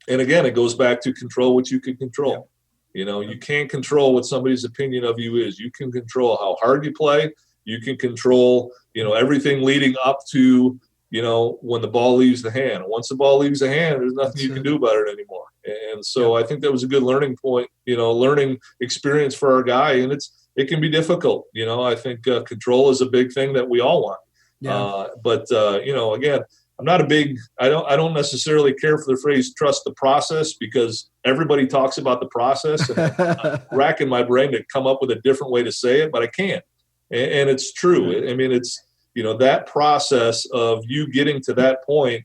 And again, it goes back to control what you can control. Yeah. You can't control what somebody's opinion of you is. You can control how hard you play. You can control, everything leading up to, when the ball leaves the hand. Once the ball leaves the hand, there's nothing you can do about it anymore. And so I think that was a good learning point, learning experience for our guy. And it can be difficult. I think control is a big thing that we all want. Yeah. Again, I'm not I don't necessarily care for the phrase trust the process, because everybody talks about the process, and I'm racking my brain to come up with a different way to say it, but I can't. And it's true. I mean, it's, that process of you getting to that point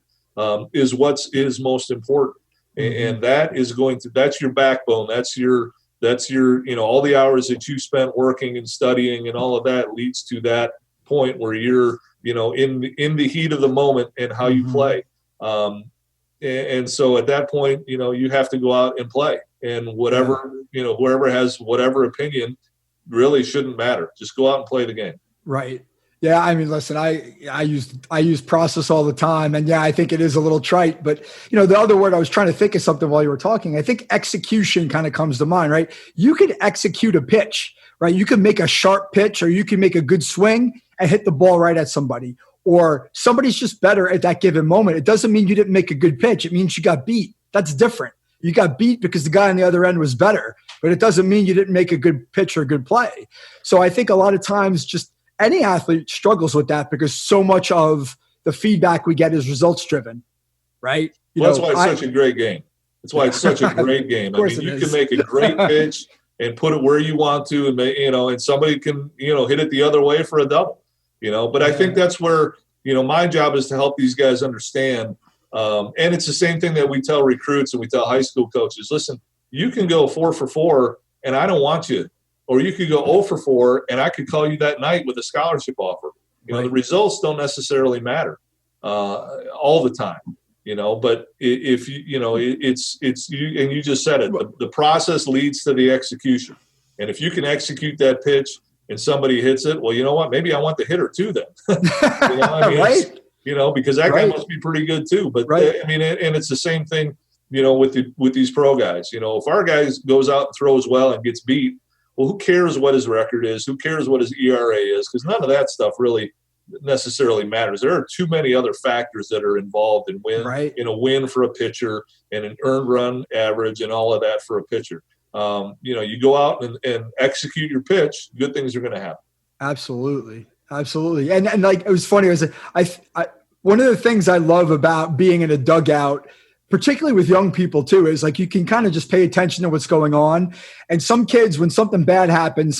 is what is most important. And that is that's your backbone. That's your, all the hours that you spent working and studying and all of that leads to that point where you're, in the heat of the moment and how you play. And so at that point, you have to go out and play, and whatever, whoever has whatever opinion really shouldn't matter. Just go out and play the game. Right. Yeah. I mean, listen, I use process all the time, and I think it is a little trite, but the other word, I was trying to think of something while you were talking. I think execution kind of comes to mind, right? You could execute a pitch, right? You can make a sharp pitch, or you can make a good swing and hit the ball right at somebody, or somebody's just better at that given moment. It doesn't mean you didn't make a good pitch. It means you got beat. That's different. You got beat because the guy on the other end was better, but it doesn't mean you didn't make a good pitch or a good play. So I think a lot of times just any athlete struggles with that, because so much of the feedback we get is results driven, right? That's why it's such a great game. That's why it's such a great game. I mean, you can make a great pitch and put it where you want to, and and somebody can, hit it the other way for a double, but I think that's where, my job is to help these guys understand. And it's the same thing that we tell recruits and we tell high school coaches. Listen, you can go 4 for 4 and I don't want you. Or you could go 0 for 4 and I could call you that night with a scholarship offer. The results don't necessarily matter all the time, but if it's you, and you just said it, the process leads to the execution. And if you can execute that pitch and somebody hits it, well, you know what? Maybe I want the hitter too then. Right. Because that guy must be pretty good too. But and it's the same thing, with these pro guys. If our guy goes out and throws well and gets beat, well, who cares what his record is? Who cares what his ERA is? Because none of that stuff really necessarily matters. There are too many other factors that are involved in a win for a pitcher, and an earned run average and all of that for a pitcher. You go out and execute your pitch, good things are going to happen. Absolutely. Absolutely. And like, it was funny. One of the things I love about being in a dugout, particularly with young people too, is like you can kind of just pay attention to what's going on. And some kids, when something bad happens,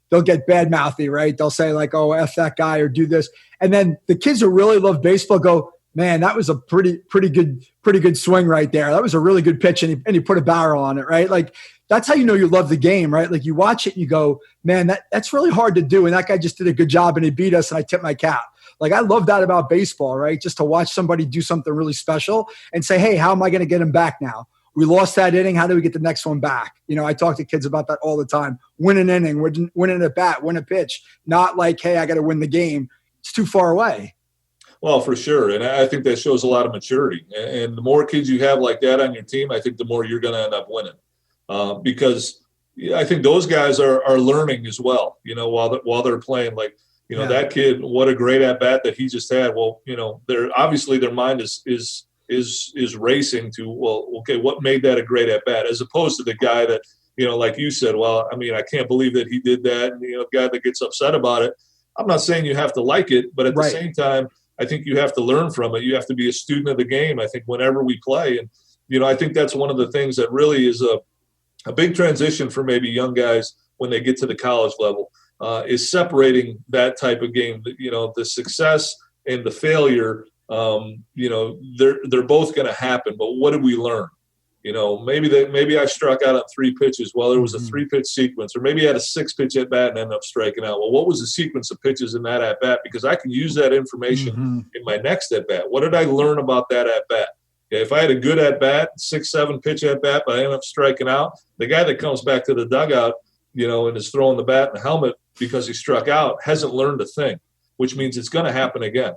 they'll get bad mouthy, right? They'll say like, oh, F that guy, or do this. And then the kids who really love baseball go, man, that was a pretty good swing right there. That was a really good pitch. And he put a barrel on it, right? Like, that's how you love the game, right? Like, you watch it and you go, man, that's really hard to do. And that guy just did a good job and he beat us and I tip my cap. Like, I love that about baseball, right? Just to watch somebody do something really special and say, hey, how am I going to get him back now? We lost that inning. How do we get the next one back? I talk to kids about that all the time. Win an inning, win an at bat, win a pitch. Not like, hey, I got to win the game. It's too far away. Well, for sure. And I think that shows a lot of maturity. And the more kids you have like that on your team, I think the more you're going to end up winning. Because I think those guys are learning as well, while they're playing. Like, that kid, what a great at bat that he just had. Well, they're obviously their mind is is racing to, well, okay, what made that a great at bat, as opposed to the guy that, like you said, well, I mean, I can't believe that he did that. And, the guy that gets upset about it. I'm not saying you have to like it, but at the same time, I think you have to learn from it. You have to be a student of the game, I think, whenever we play. And, I think that's one of the things that really is a big transition for maybe young guys when they get to the college level, is separating that type of game. The success and the failure, they're both going to happen. But what did we learn? Maybe I struck out on 3 pitches. Well, there was a 3-pitch sequence, or maybe I had a 6-pitch at bat and ended up striking out. Well, what was the sequence of pitches in that at bat? Because I can use that information in my next at bat. What did I learn about that at bat? Okay, if I had a good at bat, 6-7 pitch at bat, but I ended up striking out, the guy that comes back to the dugout, and is throwing the bat and the helmet because he struck out hasn't learned a thing, which means it's going to happen again.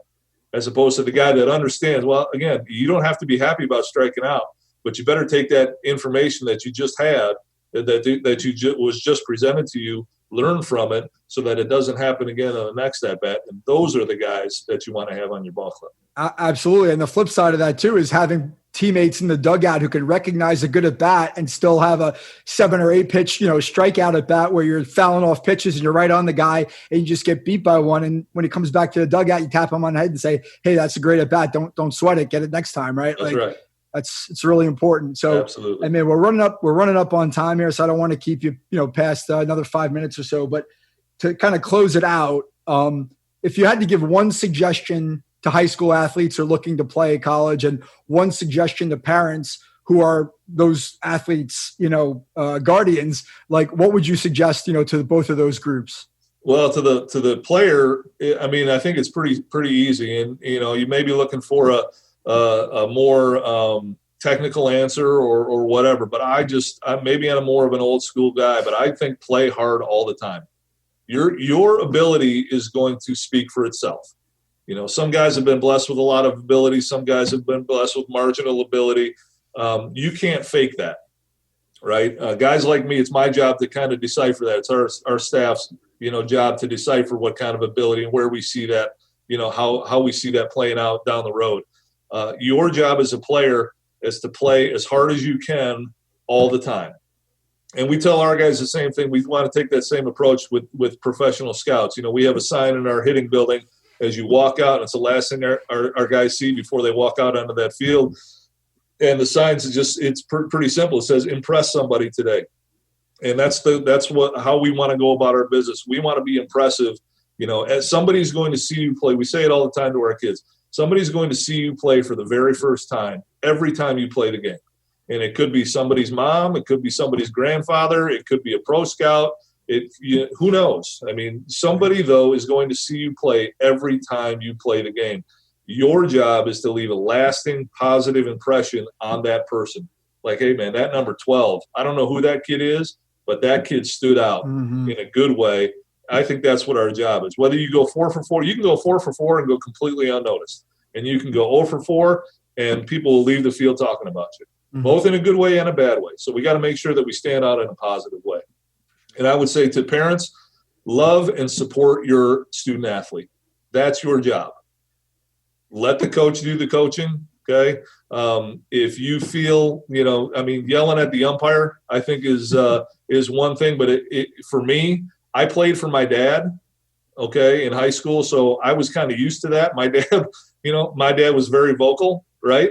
As opposed to the guy that understands, well, again, you don't have to be happy about striking out, but you better take that information that you just had, was just presented to you, learn from it so that it doesn't happen again on the next at-bat. And those are the guys that you want to have on your ball club. Absolutely. And the flip side of that, too, is having teammates in the dugout who can recognize a good at-bat and still have a 7 or 8 pitch, strikeout at-bat where you're fouling off pitches and you're right on the guy and you just get beat by one. And when he comes back to the dugout, you tap him on the head and say, hey, that's a great at-bat. Don't sweat it. Get it next time, right? That's right. It's really important. So, absolutely. I mean, we're running up on time here, so I don't want to keep you, past another 5 minutes or so. But to kind of close it out, if you had to give one suggestion to high school athletes who are looking to play college, and one suggestion to parents who are those athletes, guardians, like what would you suggest, to both of those groups? Well, to the player, I mean, I think it's pretty easy, and you may be looking for a more technical answer or whatever, but maybe I'm more of an old school guy, but I think play hard all the time. Your ability is going to speak for itself. Some guys have been blessed with a lot of ability. Some guys have been blessed with marginal ability. You can't fake that, right? Guys like me, it's my job to kind of decipher that. It's our staff's, job to decipher what kind of ability and where we see that, how we see that playing out down the road. Your job as a player is to play as hard as you can all the time. And we tell our guys the same thing. We want to take that same approach with professional scouts. We have a sign in our hitting building as you walk out. It's the last thing our guys see before they walk out onto that field. And the sign is it's pretty simple. It says, impress somebody today. And that's how we want to go about our business. We want to be impressive. As somebody's going to see you play. We say it all the time to our kids. Somebody's going to see you play for the very first time, every time you play the game. And it could be somebody's mom. It could be somebody's grandfather. It could be a pro scout. Who knows? I mean, somebody, though, is going to see you play every time you play the game. Your job is to leave a lasting, positive impression on that person. Like, hey, man, that number 12, I don't know who that kid is, but that kid stood out in a good way. I think that's what our job is. Whether you go 4 for 4, you can go 4 for 4 and go completely unnoticed. And you can go 0 for 4, and people will leave the field talking about you, both in a good way and a bad way. So we got to make sure that we stand out in a positive way. And I would say to parents, love and support your student athlete. That's your job. Let the coach do the coaching, okay? If you feel, yelling at the umpire, I think is one thing. But for me, I played for my dad, okay, in high school, so I was kind of used to that. My dad was very vocal, right?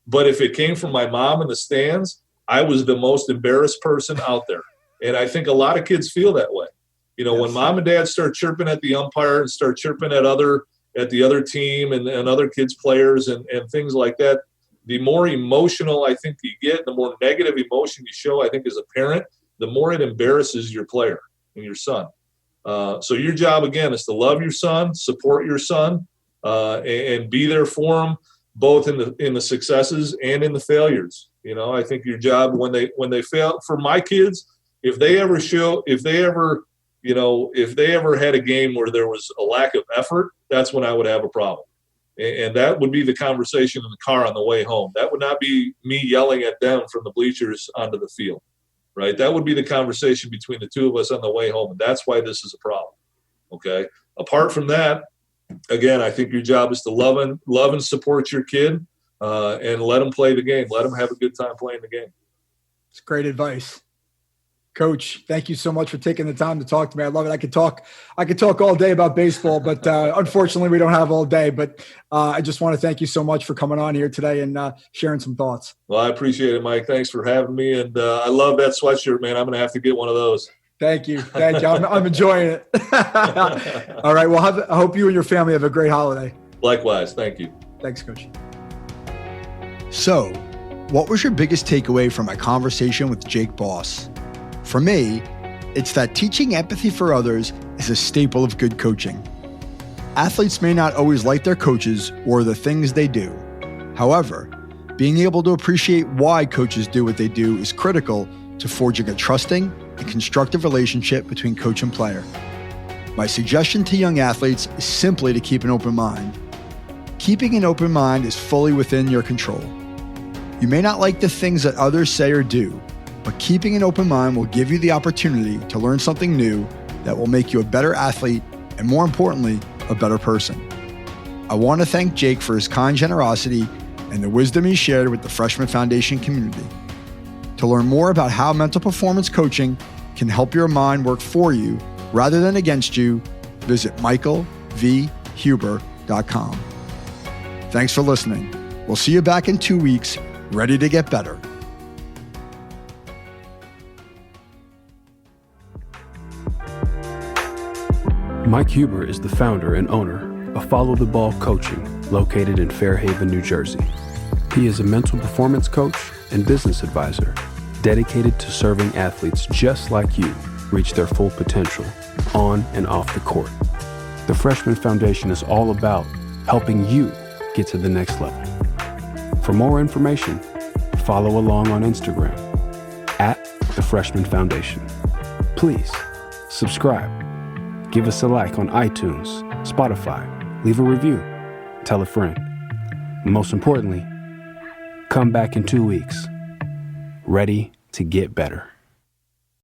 But if it came from my mom in the stands, I was the most embarrassed person out there. And I think a lot of kids feel that way. When mom and dad start chirping at the umpire and start chirping at the other team and other kids' players and things like that, the more emotional I think you get, the more negative emotion you show, I think, as a parent, the more it embarrasses your player and your son. So your job, again, is to love your son, support your son, and be there for him, both in the successes and in the failures. I think your job when they fail, for my kids, if they ever had a game where there was a lack of effort, that's when I would have a problem. And that would be the conversation in the car on the way home. That would not be me yelling at them from the bleachers onto the field, right? That would be the conversation between the two of us on the way home. And that's why this is a problem, okay? Apart from that, again, I think your job is to love and support your kid. and let them play the game. Let them have a good time playing the game. It's great advice. Coach, thank you so much for taking the time to talk to me. I love it. I could talk all day about baseball, but unfortunately we don't have all day. But I just want to thank you so much for coming on here today and sharing some thoughts. Well, I appreciate it, Mike. Thanks for having me. And I love that sweatshirt, man. I'm going to have to get one of those. Thank you. I'm enjoying it. All right. Well, I hope you and your family have a great holiday. Likewise. Thank you. Thanks, Coach. So, what was your biggest takeaway from my conversation with Jake Boss? For me, it's that teaching empathy for others is a staple of good coaching. Athletes may not always like their coaches or the things they do. However, being able to appreciate why coaches do what they do is critical to forging a trusting and constructive relationship between coach and player. My suggestion to young athletes is simply to keep an open mind. Keeping an open mind is fully within your control. You may not like the things that others say or do, but keeping an open mind will give you the opportunity to learn something new that will make you a better athlete and, more importantly, a better person. I want to thank Jake for his kind generosity and the wisdom he shared with the Freshman Foundation community. To learn more about how mental performance coaching can help your mind work for you rather than against you, visit michaelvhuber.com. Thanks for listening. We'll see you back in 2 weeks, ready to get better. Mike Huber is the founder and owner of Follow the Ball Coaching, located in Fairhaven, New Jersey. He is a mental performance coach and business advisor dedicated to serving athletes just like you reach their full potential on and off the court. The Freshman Foundation is all about helping you get to the next level. For more information, follow along on Instagram @The Freshman Foundation. Please subscribe. Give us a like on iTunes, Spotify, leave a review, tell a friend. Most importantly, come back in 2 weeks, ready to get better.